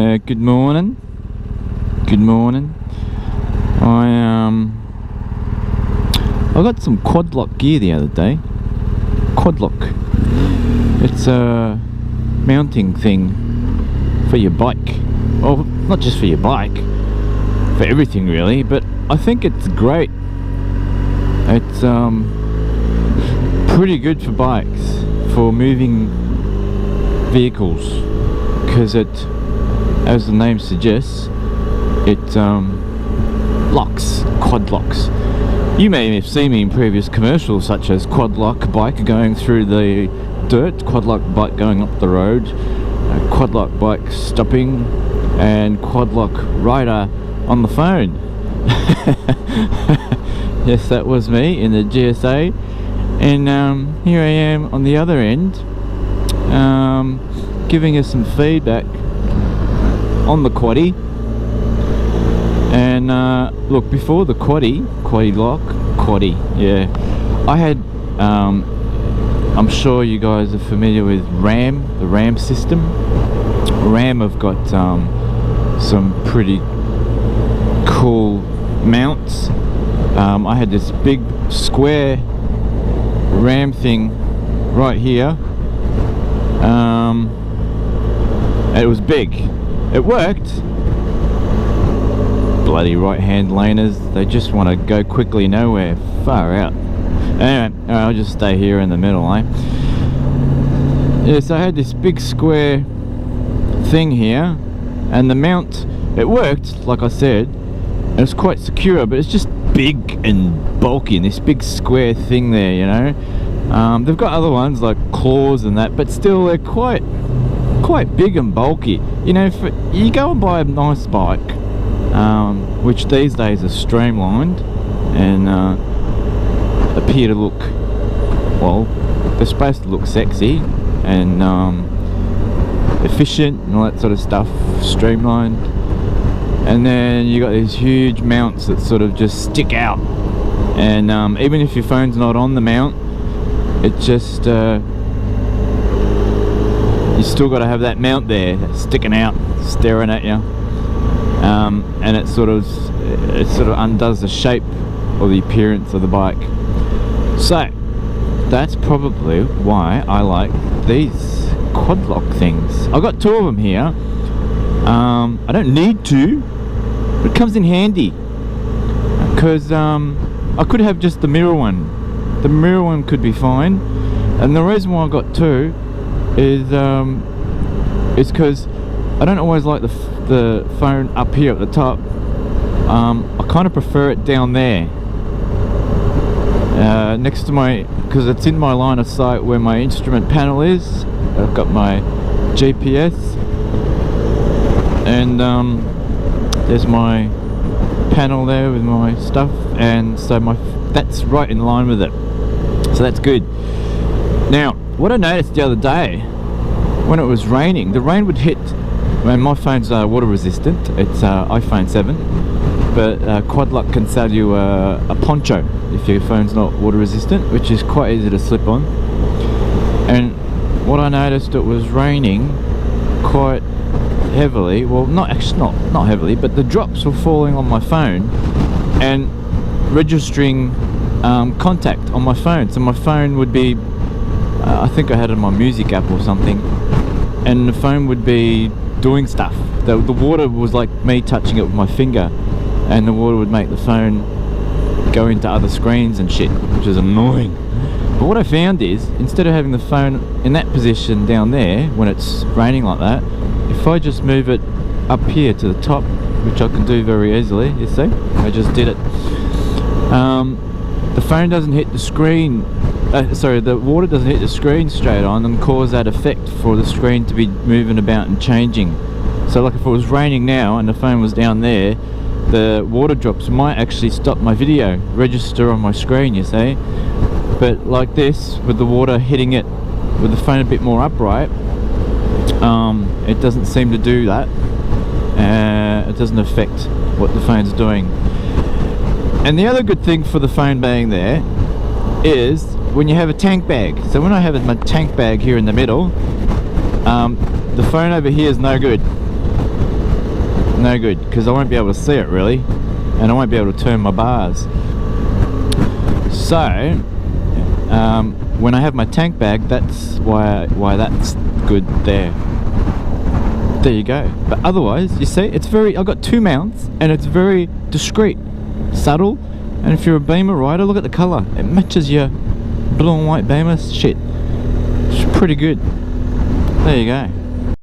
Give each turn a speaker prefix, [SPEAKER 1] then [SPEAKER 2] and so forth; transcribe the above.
[SPEAKER 1] Good morning. Good morning. I got some Quadlock gear the other day. Quadlock. It's a mounting thing for your bike. Well, not just for your bike, for everything really, but I think it's great. It's pretty good for bikes, for moving vehicles, because it, as the name suggests, it locks, quad locks. You may have seen me in previous commercials such as Quadlock bike going through the dirt, Quadlock bike going up the road, Quadlock bike stopping, and Quadlock rider on the phone. Yes, that was me in the GSA, and here I am on the other end, giving us some feedback on the Quadi. And look, before the Quadlock, yeah, I had, I'm sure you guys are familiar with RAM, the RAM system. RAM have got some pretty cool mounts. I had this big square RAM thing right here. It was big. It worked. Bloody right-hand laners, they just want to go quickly nowhere. Far out. Anyway, I'll just stay here in the middle, eh? Yeah, so I had this big square thing here, and the mount, it worked, like I said. It was quite secure, but it's just big and bulky, and this big square thing there, you know. They've got other ones like claws and that, but still they're quite big and bulky. You know, you go and buy a nice bike, which these days are streamlined and appear to look, well, they're supposed to look sexy and efficient and all that sort of stuff, streamlined. And then you got these huge mounts that sort of just stick out, and even if your phone's not on the mount, it just you still got to have that mount there sticking out, staring at you, and it sort of undoes the shape or the appearance of the bike. So that's probably why I like these Quadlock things. I've got two of them here. I don't need to, but it comes in handy, because I could have just the mirror one. The mirror one could be fine, and the reason why I got two is because I don't always like the phone up here at the top. I kind of prefer it down there, next to my, because it's in my line of sight where my instrument panel is. I've got my GPS, and there's my panel there with my stuff, and so that's right in line with it, so that's good. Now, what I noticed the other day, when it was raining, the rain would hit. I mean, my phone's water resistant, it's iPhone 7, but Quadlock can sell you a poncho if your phone's not water resistant, which is quite easy to slip on. And what I noticed, it was raining quite heavily. Well, not heavily, but the drops were falling on my phone and registering contact on my phone. So my phone would be, I think I had it on my music app or something, and the phone would be doing stuff. The water was like me touching it with my finger, and the water would make the phone go into other screens and shit, which is annoying. But what I found is, instead of having the phone in that position down there when it's raining like that, if I just move it up here to the top, which I can do very easily, you see, I just did it, the phone doesn't hit the screen, the water doesn't hit the screen straight on and cause that effect for the screen to be moving about and changing. So like if it was raining now and the phone was down there, the water drops might actually stop my video, register on my screen, you see. But like this, with the water hitting it, with the phone a bit more upright, it doesn't seem to do that. It doesn't affect what the phone's doing. And the other good thing for the phone being there is when you have a tank bag. So when I have my tank bag here in the middle, the phone over here is no good. no good, because I won't be able to see it really, and I won't be able to turn my bars. So when I have my tank bag, that's why that's good there. There you go. But otherwise, you see, it's very, I've got 2 mounts and it's very discreet, subtle, and if you're a Beamer rider, look at the colour. It matches your blue and white Beamer shit. It's pretty good. There you go.